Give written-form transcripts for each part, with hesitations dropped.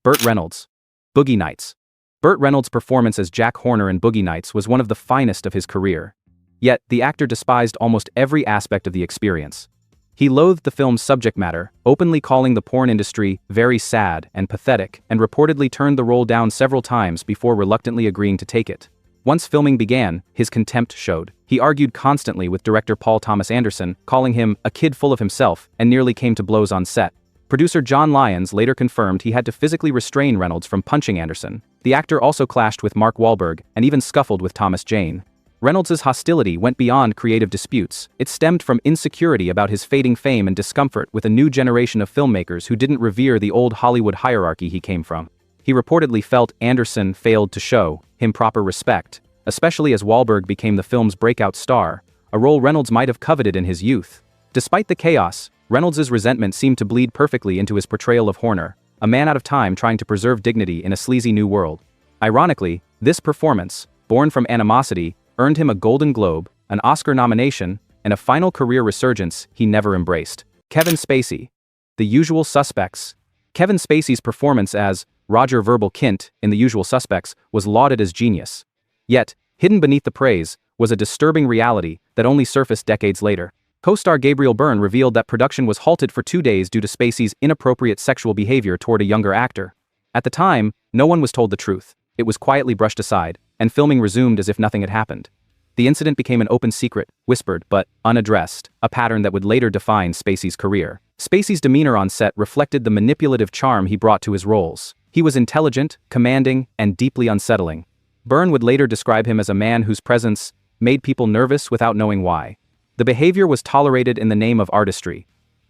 Burt Reynolds. Boogie Nights. Burt Reynolds' performance as Jack Horner in Boogie Nights was one of the finest of his career. Yet, the actor despised almost every aspect of the experience. He loathed the film's subject matter, openly calling the porn industry very sad and pathetic, and reportedly turned the role down several times before reluctantly agreeing to take it. Once filming began, his contempt showed. He argued constantly with director Paul Thomas Anderson, calling him a kid full of himself, and nearly came to blows on set. Producer John Lyons later confirmed he had to physically restrain Reynolds from punching Anderson. The actor also clashed with Mark Wahlberg and even scuffled with Thomas Jane. Reynolds' hostility went beyond creative disputes. It stemmed from insecurity about his fading fame and discomfort with a new generation of filmmakers who didn't revere the old Hollywood hierarchy he came from. He reportedly felt Anderson failed to show him proper respect, especially as Wahlberg became the film's breakout star, a role Reynolds might have coveted in his youth. Despite the chaos, Reynolds' resentment seemed to bleed perfectly into his portrayal of Horner, a man out of time trying to preserve dignity in a sleazy new world. Ironically, this performance, born from animosity, earned him a Golden Globe, an Oscar nomination, and a final career resurgence he never embraced. Kevin Spacey. The Usual Suspects. Kevin Spacey's performance as Roger Verbal Kint in The Usual Suspects was lauded as genius. Yet, hidden beneath the praise was a disturbing reality that only surfaced decades later. Co-star Gabriel Byrne revealed that production was halted for 2 days due to Spacey's inappropriate sexual behavior toward a younger actor. At the time, no one was told the truth. It was quietly brushed aside, and filming resumed as if nothing had happened. The incident became an open secret, whispered but unaddressed, a pattern that would later define Spacey's career. Spacey's demeanor on set reflected the manipulative charm he brought to his roles. He was intelligent, commanding, and deeply unsettling. Byrne would later describe him as a man whose presence made people nervous without knowing why. The behavior was tolerated in the name of artistry,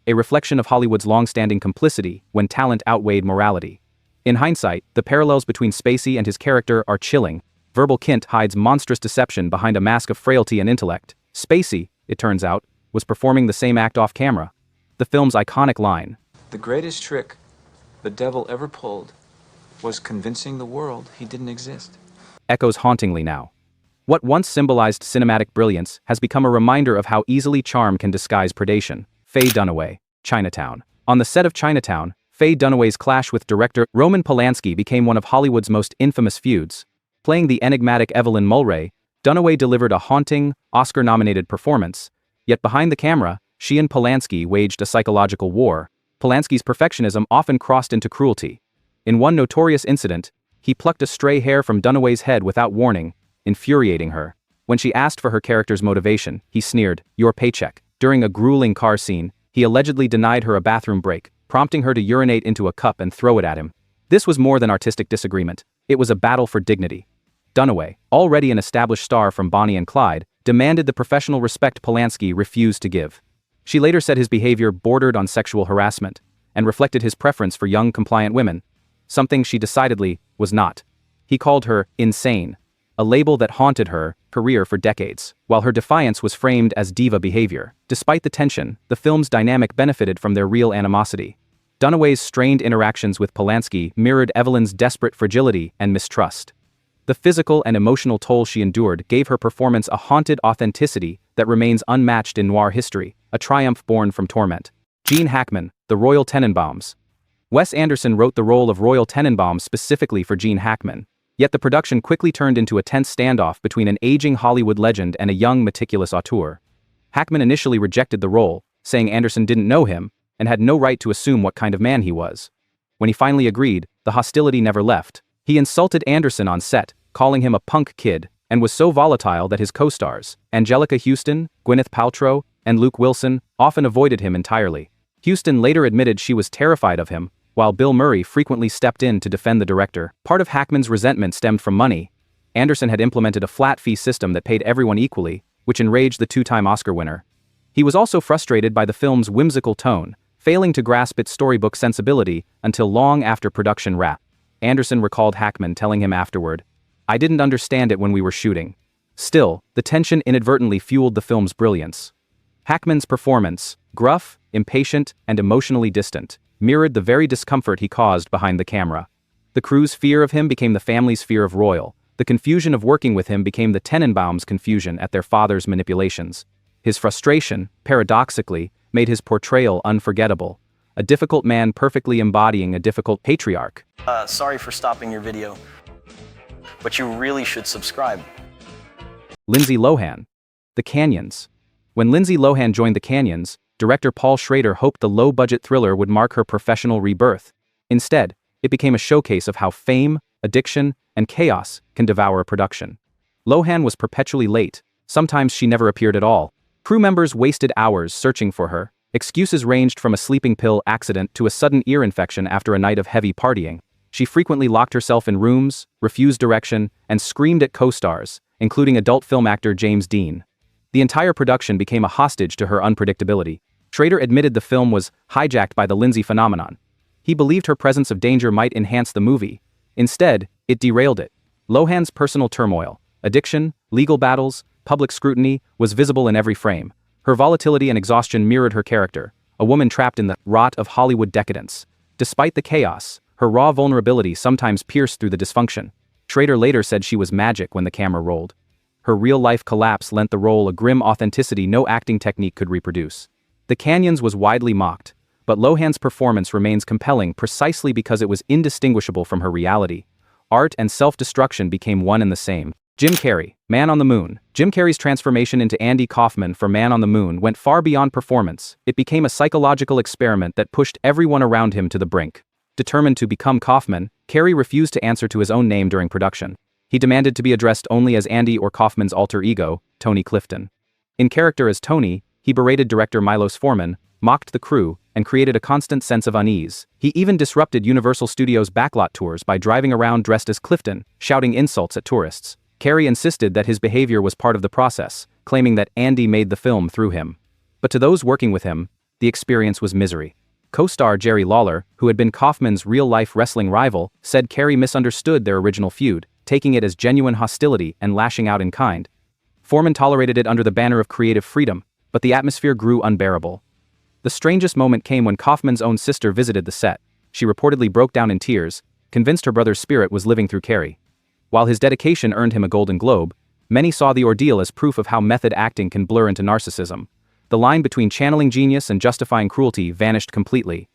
a reflection of Hollywood's long-standing complicity when talent outweighed morality. In hindsight, the parallels between Spacey and his character are chilling. Verbal Kint hides monstrous deception behind a mask of frailty and intellect. Spacey, it turns out, was performing the same act off camera. The film's iconic line, "The greatest trick the devil ever pulled was convincing the world he didn't exist," echoes hauntingly now. What once symbolized cinematic brilliance has become a reminder of how easily charm can disguise predation. Faye Dunaway. Chinatown. On the set of Chinatown, Faye Dunaway's clash with director Roman Polanski became one of Hollywood's most infamous feuds. Playing the enigmatic Evelyn Mulray, Dunaway delivered a haunting, Oscar-nominated performance, yet behind the camera, she and Polanski waged a psychological war. Polanski's perfectionism often crossed into cruelty. In one notorious incident, he plucked a stray hair from Dunaway's head without warning, infuriating her. When she asked for her character's motivation, he sneered, "Your paycheck." During a grueling car scene, he allegedly denied her a bathroom break, prompting her to urinate into a cup and throw it at him. This was more than artistic disagreement. It was a battle for dignity. Dunaway, already an established star from Bonnie and Clyde, demanded the professional respect Polanski refused to give. She later said his behavior bordered on sexual harassment, and reflected his preference for young, compliant women, something she decidedly was not. He called her insane, a label that haunted her career for decades, while her defiance was framed as diva behavior. Despite the tension, the film's dynamic benefited from their real animosity. Dunaway's strained interactions with Polanski mirrored Evelyn's desperate fragility and mistrust. The physical and emotional toll she endured gave her performance a haunted authenticity that remains unmatched in noir history, a triumph born from torment. Gene Hackman, the Royal Tenenbaums. Wes Anderson wrote the role of Royal Tenenbaums specifically for Gene Hackman. Yet the production quickly turned into a tense standoff between an aging Hollywood legend and a young, meticulous auteur. Hackman initially rejected the role, saying Anderson didn't know him and had no right to assume what kind of man he was. When he finally agreed, the hostility never left. He insulted Anderson on set, calling him a punk kid, and was so volatile that his co-stars, Angelica Houston, Gwyneth Paltrow, and Luke Wilson, often avoided him entirely. Houston later admitted she was terrified of him, while Bill Murray frequently stepped in to defend the director. Part of Hackman's resentment stemmed from money. Anderson had implemented a flat-fee system that paid everyone equally, which enraged the two-time Oscar winner. He was also frustrated by the film's whimsical tone, failing to grasp its storybook sensibility until long after production wrapped. Anderson recalled Hackman telling him afterward, "I didn't understand it when we were shooting." Still, the tension inadvertently fueled the film's brilliance. Hackman's performance, gruff, impatient, and emotionally distant, mirrored the very discomfort he caused behind the camera. The crew's fear of him became the family's fear of Royal. The confusion of working with him became the Tenenbaums' confusion at their father's manipulations. His frustration, paradoxically, made his portrayal unforgettable, a difficult man perfectly embodying a difficult patriarch. Sorry for stopping your video, but you really should subscribe. Lindsay Lohan. The Canyons. When Lindsay Lohan joined the Canyons, director Paul Schrader hoped the low-budget thriller would mark her professional rebirth. Instead, it became a showcase of how fame, addiction, and chaos can devour a production. Lohan was perpetually late. Sometimes she never appeared at all. Crew members wasted hours searching for her. Excuses ranged from a sleeping pill accident to a sudden ear infection after a night of heavy partying. She frequently locked herself in rooms, refused direction, and screamed at co-stars, including adult film actor James Dean. The entire production became a hostage to her unpredictability. Schrader admitted the film was hijacked by the Lindsay phenomenon. He believed her presence of danger might enhance the movie. Instead, it derailed it. Lohan's personal turmoil, addiction, legal battles, public scrutiny, was visible in every frame. Her volatility and exhaustion mirrored her character, a woman trapped in the rot of Hollywood decadence. Despite the chaos, her raw vulnerability sometimes pierced through the dysfunction. Schrader later said she was magic when the camera rolled. Her real-life collapse lent the role a grim authenticity no acting technique could reproduce. The Canyons was widely mocked, but Lohan's performance remains compelling precisely because it was indistinguishable from her reality. Art and self-destruction became one and the same. Jim Carrey, Man on the Moon. Jim Carrey's transformation into Andy Kaufman for Man on the Moon went far beyond performance. It became a psychological experiment that pushed everyone around him to the brink. Determined to become Kaufman, Carrey refused to answer to his own name during production. He demanded to be addressed only as Andy or Kaufman's alter ego, Tony Clifton. In character as Tony, he berated director Milos Forman, mocked the crew, and created a constant sense of unease. He even disrupted Universal Studios' backlot tours by driving around dressed as Clifton, shouting insults at tourists. Carrey insisted that his behavior was part of the process, claiming that Andy made the film through him. But to those working with him, the experience was misery. Co-star Jerry Lawler, who had been Kaufman's real-life wrestling rival, said Carrey misunderstood their original feud, taking it as genuine hostility and lashing out in kind. Forman tolerated it under the banner of creative freedom, but the atmosphere grew unbearable. The strangest moment came when Kaufman's own sister visited the set. She reportedly broke down in tears, convinced her brother's spirit was living through Carrey. While his dedication earned him a Golden Globe, many saw the ordeal as proof of how method acting can blur into narcissism. The line between channeling genius and justifying cruelty vanished completely.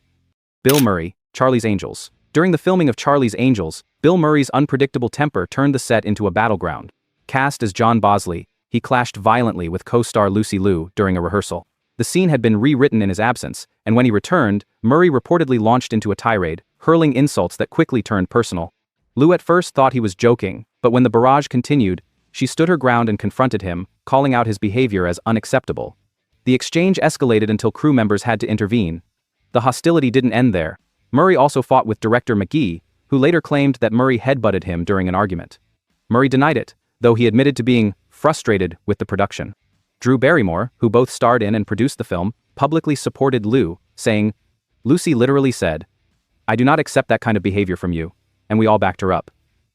Bill Murray, Charlie's Angels. During the filming of Charlie's Angels, Bill Murray's unpredictable temper turned the set into a battleground. Cast as John Bosley, he clashed violently with co-star Lucy Liu during a rehearsal. The scene had been rewritten in his absence, and when he returned, Murray reportedly launched into a tirade, hurling insults that quickly turned personal. Liu at first thought he was joking, but when the barrage continued, she stood her ground and confronted him, calling out his behavior as unacceptable. The exchange escalated until crew members had to intervene. The hostility didn't end there. Murray also fought with director McGee, who later claimed that Murray headbutted him during an argument. Murray denied it, though he admitted to being frustrated with the production. Drew Barrymore, who both starred in and produced the film, publicly supported Liu, saying, "Lucy literally said, 'I do not accept that kind of behavior from you,' and we all backed her up."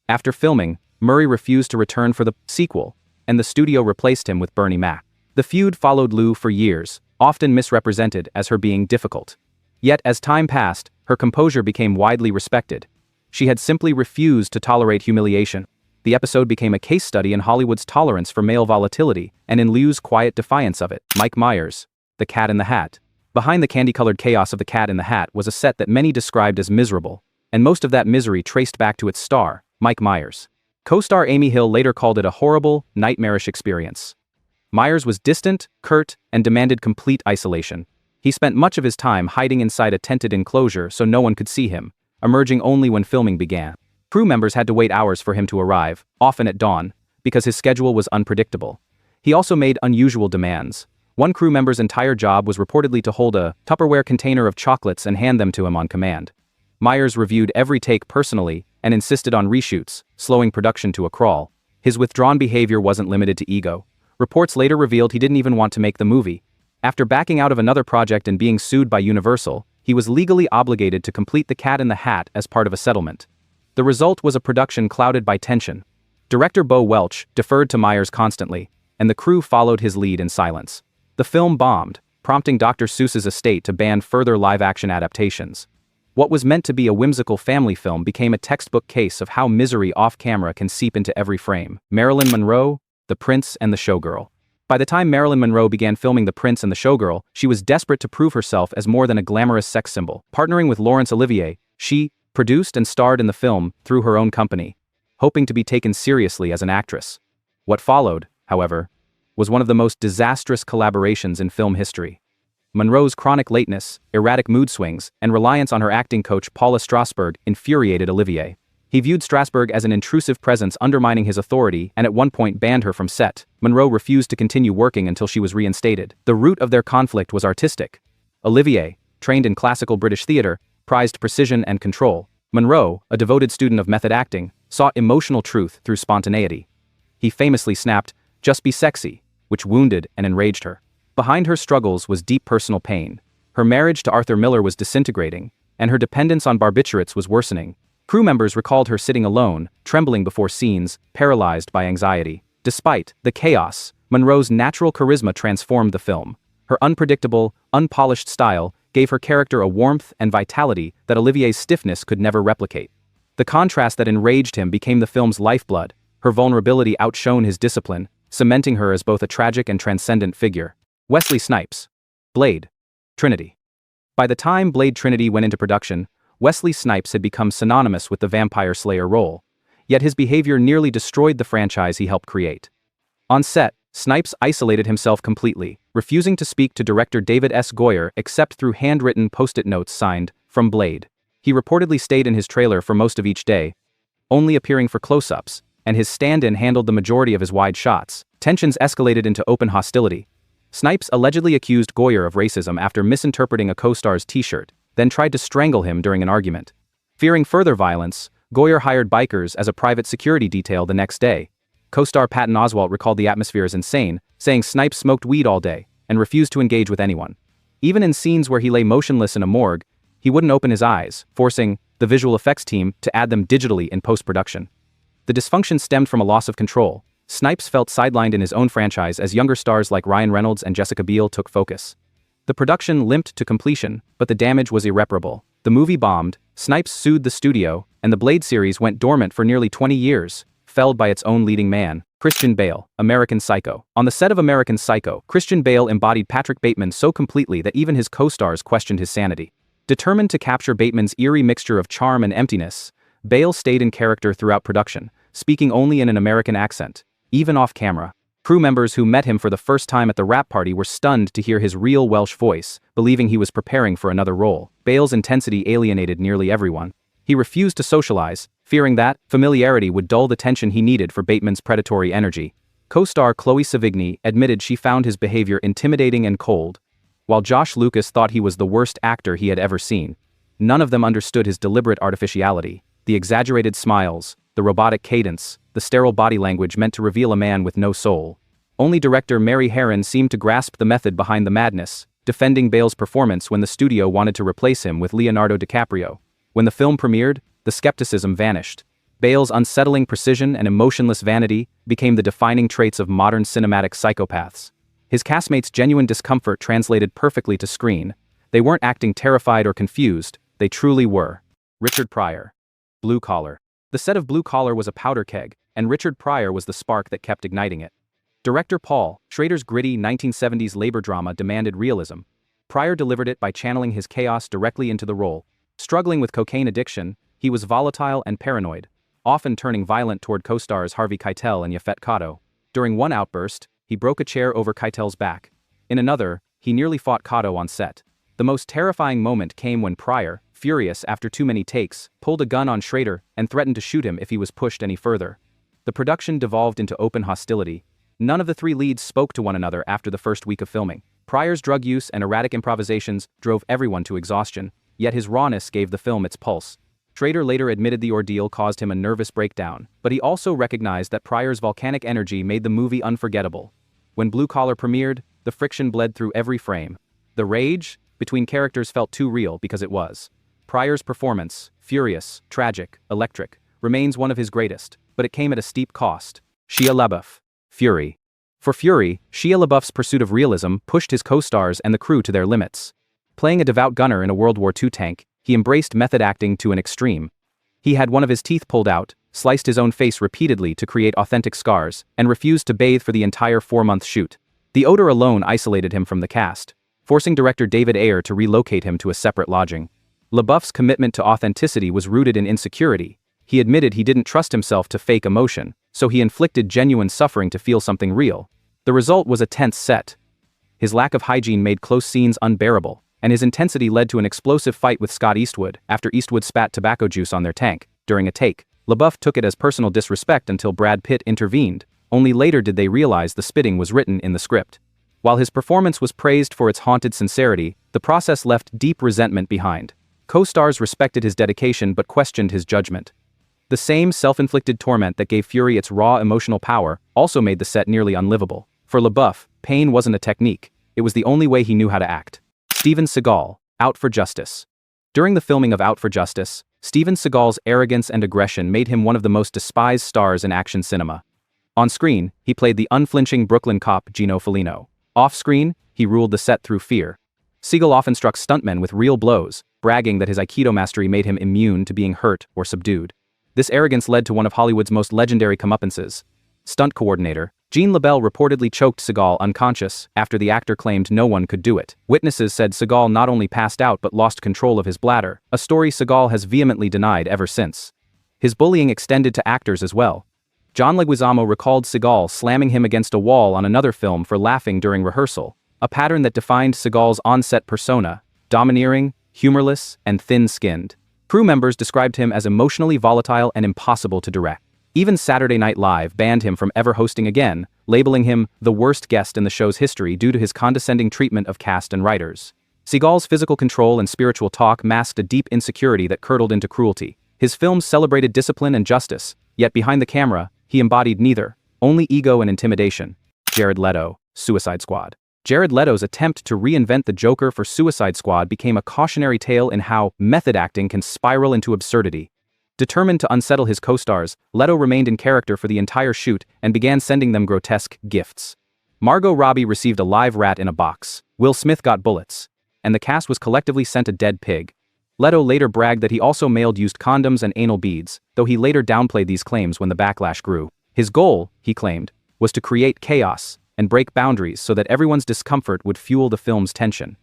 After filming, Murray refused to return for the sequel, and the studio replaced him with Bernie Mac. The feud followed Liu for years, often misrepresented as her being difficult. Yet as time passed, her composure became widely respected. She had simply refused to tolerate humiliation. The episode became a case study in Hollywood's tolerance for male volatility, and in Liu's quiet defiance of it. Mike Myers, The Cat in the Hat. Behind the candy-colored chaos of The Cat in the Hat was a set that many described as miserable, and most of that misery traced back to its star, Mike Myers. Co-star Amy Hill later called it a horrible, nightmarish experience. Myers was distant, curt, and demanded complete isolation. He spent much of his time hiding inside a tented enclosure so no one could see him, emerging only when filming began. Crew members had to wait hours for him to arrive, often at dawn, because his schedule was unpredictable. He also made unusual demands. One crew member's entire job was reportedly to hold a Tupperware container of chocolates and hand them to him on command. Myers reviewed every take personally and insisted on reshoots, slowing production to a crawl. His withdrawn behavior wasn't limited to ego. Reports later revealed he didn't even want to make the movie. After backing out of another project and being sued by Universal, he was legally obligated to complete The Cat in the Hat as part of a settlement. The result was a production clouded by tension. Director Bo Welch deferred to Myers constantly, and the crew followed his lead in silence. The film bombed, prompting Dr. Seuss's estate to ban further live-action adaptations. What was meant to be a whimsical family film became a textbook case of how misery off-camera can seep into every frame. Marilyn Monroe, The Prince and the Showgirl. By the time Marilyn Monroe began filming The Prince and the Showgirl, she was desperate to prove herself as more than a glamorous sex symbol. Partnering with Laurence Olivier, she produced and starred in the film through her own company, hoping to be taken seriously as an actress. What followed, however, was one of the most disastrous collaborations in film history. Monroe's chronic lateness, erratic mood swings, and reliance on her acting coach Paula Strasberg infuriated Olivier. He viewed Strasberg as an intrusive presence undermining his authority and at one point banned her from set. Monroe refused to continue working until she was reinstated. The root of their conflict was artistic. Olivier, trained in classical British theater, prized precision and control. Monroe, a devoted student of method acting, sought emotional truth through spontaneity. He famously snapped, "Just be sexy," which wounded and enraged her. Behind her struggles was deep personal pain. Her marriage to Arthur Miller was disintegrating, and her dependence on barbiturates was worsening. Crew members recalled her sitting alone, trembling before scenes, paralyzed by anxiety. Despite the chaos, Monroe's natural charisma transformed the film. Her unpredictable, unpolished style gave her character a warmth and vitality that Olivier's stiffness could never replicate. The contrast that enraged him became the film's lifeblood. Her vulnerability outshone his discipline, cementing her as both a tragic and transcendent figure. Wesley Snipes. Blade Trinity. By the time Blade Trinity went into production, Wesley Snipes had become synonymous with the vampire slayer role, yet his behavior nearly destroyed the franchise he helped create. On set, Snipes isolated himself completely, refusing to speak to director David S. Goyer except through handwritten post-it notes signed, "From Blade." He reportedly stayed in his trailer for most of each day, only appearing for close-ups, and his stand-in handled the majority of his wide shots. Tensions escalated into open hostility. Snipes allegedly accused Goyer of racism after misinterpreting a co-star's t-shirt, then tried to strangle him during an argument. Fearing further violence, Goyer hired bikers as a private security detail the next day. Co-star Patton Oswalt recalled the atmosphere as insane, saying Snipes smoked weed all day and refused to engage with anyone. Even in scenes where he lay motionless in a morgue, he wouldn't open his eyes, forcing the visual effects team to add them digitally in post-production. The dysfunction stemmed from a loss of control. Snipes felt sidelined in his own franchise as younger stars like Ryan Reynolds and Jessica Biel took focus. The production limped to completion, but the damage was irreparable. The movie bombed, Snipes sued the studio, and the Blade series went dormant for nearly 20 years, felled by its own leading man, Christian Bale, American Psycho. On the set of American Psycho, Christian Bale embodied Patrick Bateman so completely that even his co-stars questioned his sanity. Determined to capture Bateman's eerie mixture of charm and emptiness, Bale stayed in character throughout production, speaking only in an American accent, even off-camera. Crew members who met him for the first time at the wrap party were stunned to hear his real Welsh voice, believing he was preparing for another role. Bale's intensity alienated nearly everyone. He refused to socialize, fearing that familiarity would dull the tension he needed for Bateman's predatory energy. Co-star Chloe Sevigny admitted she found his behavior intimidating and cold, while Josh Lucas thought he was the worst actor he had ever seen. None of them understood his deliberate artificiality, the exaggerated smiles, the robotic cadence, the sterile body language meant to reveal a man with no soul. Only director Mary Herron seemed to grasp the method behind the madness, defending Bale's performance when the studio wanted to replace him with Leonardo DiCaprio. When the film premiered, the skepticism vanished. Bale's unsettling precision and emotionless vanity became the defining traits of modern cinematic psychopaths. His castmates' genuine discomfort translated perfectly to screen. They weren't acting terrified or confused, they truly were. Richard Pryor. Blue Collar. The set of Blue Collar was a powder keg, and Richard Pryor was the spark that kept igniting it. Director Paul Schrader's gritty 1970s labor drama demanded realism. Pryor delivered it by channeling his chaos directly into the role. Struggling with cocaine addiction, he was volatile and paranoid, often turning violent toward co-stars Harvey Keitel and Yaphet Kotto. During one outburst, he broke a chair over Keitel's back. In another, he nearly fought Kotto on set. The most terrifying moment came when Pryor, furious after too many takes, pulled a gun on Schrader and threatened to shoot him if he was pushed any further. The production devolved into open hostility. None of the three leads spoke to one another after the first week of filming. Pryor's drug use and erratic improvisations drove everyone to exhaustion, yet his rawness gave the film its pulse. Schrader later admitted the ordeal caused him a nervous breakdown, but he also recognized that Pryor's volcanic energy made the movie unforgettable. When Blue Collar premiered, the friction bled through every frame. The rage between characters felt too real because it was. Pryor's performance, furious, tragic, electric, remains one of his greatest, but it came at a steep cost. Shia LaBeouf. Fury. For Fury, Shia LaBeouf's pursuit of realism pushed his co-stars and the crew to their limits. Playing a devout gunner in a World War II tank, he embraced method acting to an extreme. He had one of his teeth pulled out, sliced his own face repeatedly to create authentic scars, and refused to bathe for the entire 4-month shoot. The odor alone isolated him from the cast, forcing director David Ayer to relocate him to a separate lodging. LaBeouf's commitment to authenticity was rooted in insecurity. He admitted he didn't trust himself to fake emotion, so he inflicted genuine suffering to feel something real. The result was a tense set. His lack of hygiene made close scenes unbearable, and his intensity led to an explosive fight with Scott Eastwood after Eastwood spat tobacco juice on their tank. During a take, LaBeouf took it as personal disrespect until Brad Pitt intervened. Only later did they realize the spitting was written in the script. While his performance was praised for its haunted sincerity, the process left deep resentment behind. Co-stars respected his dedication but questioned his judgment. The same self-inflicted torment that gave Fury its raw emotional power also made the set nearly unlivable. For LaBeouf, pain wasn't a technique, it was the only way he knew how to act. Steven Seagal, Out for Justice. During the filming of Out for Justice, Steven Seagal's arrogance and aggression made him one of the most despised stars in action cinema. On screen, he played the unflinching Brooklyn cop Gino Felino. Off-screen, he ruled the set through fear. Seagal often struck stuntmen with real blows, bragging that his Aikido mastery made him immune to being hurt or subdued. This arrogance led to one of Hollywood's most legendary comeuppances. Stunt coordinator Jean LaBelle reportedly choked Seagal unconscious after the actor claimed no one could do it. Witnesses said Seagal not only passed out but lost control of his bladder, a story Seagal has vehemently denied ever since. His bullying extended to actors as well. John Leguizamo recalled Seagal slamming him against a wall on another film for laughing during rehearsal, a pattern that defined Seagal's on-set persona: domineering, humorless, and thin-skinned. Crew members described him as emotionally volatile and impossible to direct. Even Saturday Night Live banned him from ever hosting again, labeling him the worst guest in the show's history due to his condescending treatment of cast and writers. Seagal's physical control and spiritual talk masked a deep insecurity that curdled into cruelty. His films celebrated discipline and justice, yet behind the camera, he embodied neither, only ego and intimidation. Jared Leto, Suicide Squad. Jared Leto's attempt to reinvent the Joker for Suicide Squad became a cautionary tale in how method acting can spiral into absurdity. Determined to unsettle his co-stars, Leto remained in character for the entire shoot and began sending them grotesque gifts. Margot Robbie received a live rat in a box, Will Smith got bullets, and the cast was collectively sent a dead pig. Leto later bragged that he also mailed used condoms and anal beads, though he later downplayed these claims when the backlash grew. His goal, he claimed, was to create chaos and break boundaries so that everyone's discomfort would fuel the film's tension.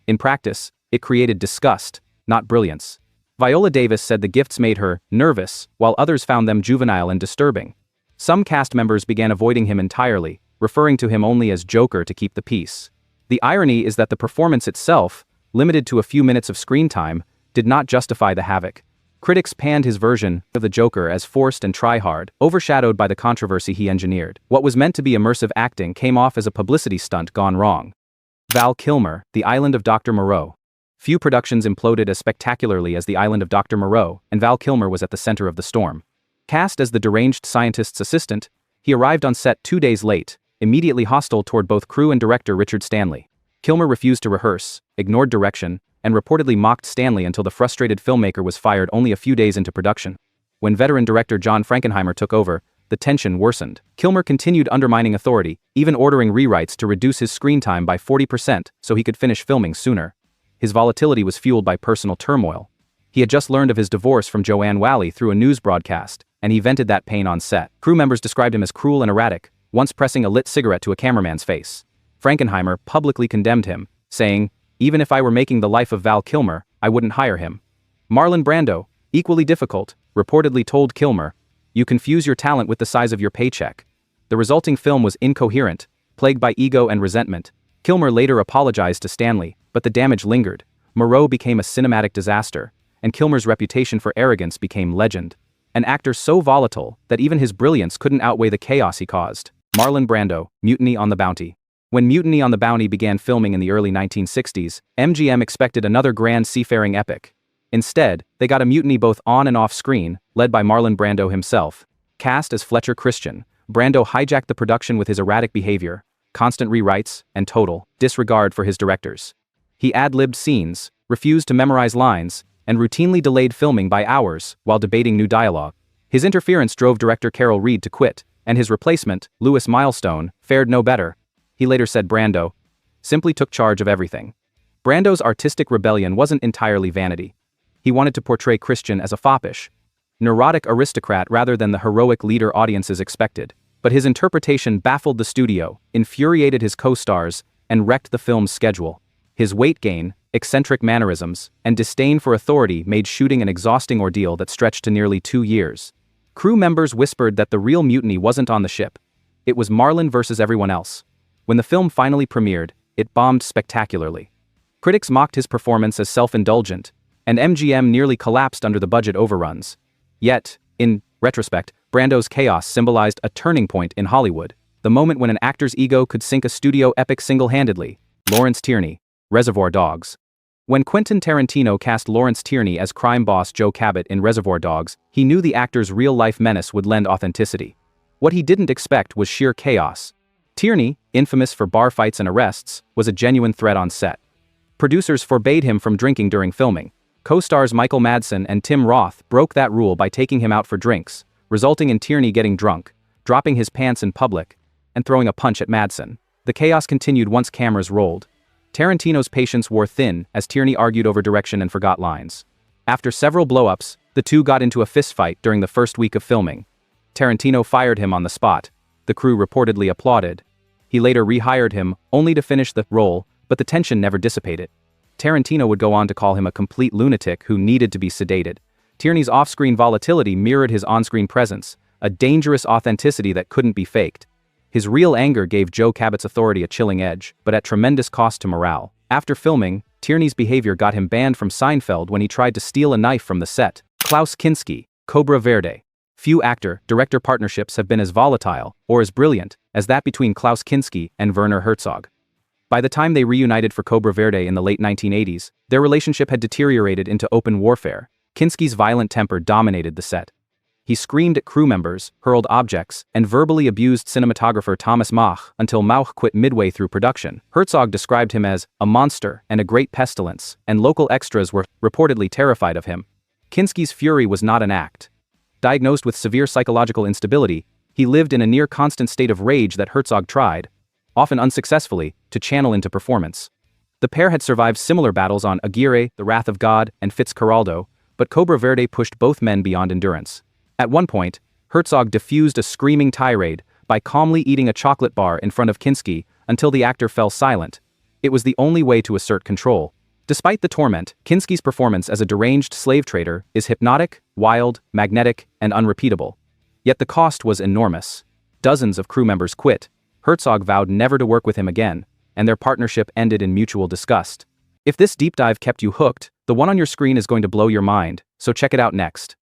In practice, it created disgust, not brilliance. Viola Davis said the gifts made her nervous, while others found them juvenile and disturbing. Some cast members began avoiding him entirely, referring to him only as Joker to keep the peace. The irony is that the performance itself, limited to a few minutes of screen time, did not justify the havoc. Critics panned his version of the Joker as forced and try-hard, overshadowed by the controversy he engineered. What was meant to be immersive acting came off as a publicity stunt gone wrong. Val Kilmer, The Island of Dr. Moreau. Few productions imploded as spectacularly as The Island of Dr. Moreau, and Val Kilmer was at the center of the storm. Cast as the deranged scientist's assistant, he arrived on set 2 days late, immediately hostile toward both crew and director Richard Stanley. Kilmer refused to rehearse, ignored direction, and reportedly mocked Stanley until the frustrated filmmaker was fired only a few days into production. When veteran director John Frankenheimer took over, the tension worsened. Kilmer continued undermining authority, even ordering rewrites to reduce his screen time by 40% so he could finish filming sooner. His volatility was fueled by personal turmoil. He had just learned of his divorce from Joanne Whalley through a news broadcast, and he vented that pain on set. Crew members described him as cruel and erratic, once pressing a lit cigarette to a cameraman's face. Frankenheimer publicly condemned him, saying, "Even if I were making the life of Val Kilmer, I wouldn't hire him." Marlon Brando, equally difficult, reportedly told Kilmer, "You confuse your talent with the size of your paycheck." The resulting film was incoherent, plagued by ego and resentment. Kilmer later apologized to Stanley, but the damage lingered. Moreau became a cinematic disaster, and Kilmer's reputation for arrogance became legend. An actor so volatile that even his brilliance couldn't outweigh the chaos he caused. Marlon Brando, Mutiny on the Bounty. When Mutiny on the Bounty began filming in the early 1960s, MGM expected another grand seafaring epic. Instead, they got a mutiny both on and off screen, led by Marlon Brando himself. Cast as Fletcher Christian, Brando hijacked the production with his erratic behavior, constant rewrites, and total disregard for his directors. He ad-libbed scenes, refused to memorize lines, and routinely delayed filming by hours while debating new dialogue. His interference drove director Carol Reed to quit, and his replacement, Louis Milestone, fared no better. He later said Brando simply took charge of everything. Brando's artistic rebellion wasn't entirely vanity. He wanted to portray Christian as a foppish, neurotic aristocrat rather than the heroic leader audiences expected. But his interpretation baffled the studio, infuriated his co-stars, and wrecked the film's schedule. His weight gain, eccentric mannerisms, and disdain for authority made shooting an exhausting ordeal that stretched to nearly 2 years. Crew members whispered that the real mutiny wasn't on the ship. It was Marlon versus everyone else. When the film finally premiered, it bombed spectacularly. Critics mocked his performance as self-indulgent, and MGM nearly collapsed under the budget overruns. Yet, in retrospect, Brando's chaos symbolized a turning point in Hollywood, the moment when an actor's ego could sink a studio epic single-handedly. Lawrence Tierney, Reservoir Dogs. When Quentin Tarantino cast Lawrence Tierney as crime boss Joe Cabot in Reservoir Dogs, he knew the actor's real-life menace would lend authenticity. What he didn't expect was sheer chaos. Tierney, infamous for bar fights and arrests, was a genuine threat on set. Producers forbade him from drinking during filming. Co-stars Michael Madsen and Tim Roth broke that rule by taking him out for drinks, resulting in Tierney getting drunk, dropping his pants in public, and throwing a punch at Madsen. The chaos continued once cameras rolled. Tarantino's patience wore thin as Tierney argued over direction and forgot lines. After several blow-ups, the two got into a fistfight during the first week of filming. Tarantino fired him on the spot. The crew reportedly applauded. He later rehired him, only to finish the role, but the tension never dissipated. Tarantino would go on to call him a complete lunatic who needed to be sedated. Tierney's off-screen volatility mirrored his on-screen presence, a dangerous authenticity that couldn't be faked. His real anger gave Joe Cabot's authority a chilling edge, but at tremendous cost to morale. After filming, Tierney's behavior got him banned from Seinfeld when he tried to steal a knife from the set. Klaus Kinski, Cobra Verde. Few actor-director partnerships have been as volatile, or as brilliant, as that between Klaus Kinski and Werner Herzog. By the time they reunited for Cobra Verde in the late 1980s, their relationship had deteriorated into open warfare. Kinski's violent temper dominated the set. He screamed at crew members, hurled objects, and verbally abused cinematographer Thomas Mauch until Mauch quit midway through production. Herzog described him as a monster and a great pestilence, and local extras were reportedly terrified of him. Kinski's fury was not an act. Diagnosed with severe psychological instability, he lived in a near-constant state of rage that Herzog tried, often unsuccessfully, to channel into performance. The pair had survived similar battles on Aguirre, The Wrath of God, and Fitzcarraldo, but Cobra Verde pushed both men beyond endurance. At one point, Herzog diffused a screaming tirade by calmly eating a chocolate bar in front of Kinski until the actor fell silent. It was the only way to assert control. Despite the torment, Kinski's performance as a deranged slave trader is hypnotic, wild, magnetic, and unrepeatable. Yet the cost was enormous. Dozens of crew members quit. Herzog vowed never to work with him again, and their partnership ended in mutual disgust. If this deep dive kept you hooked, the one on your screen is going to blow your mind, so check it out next.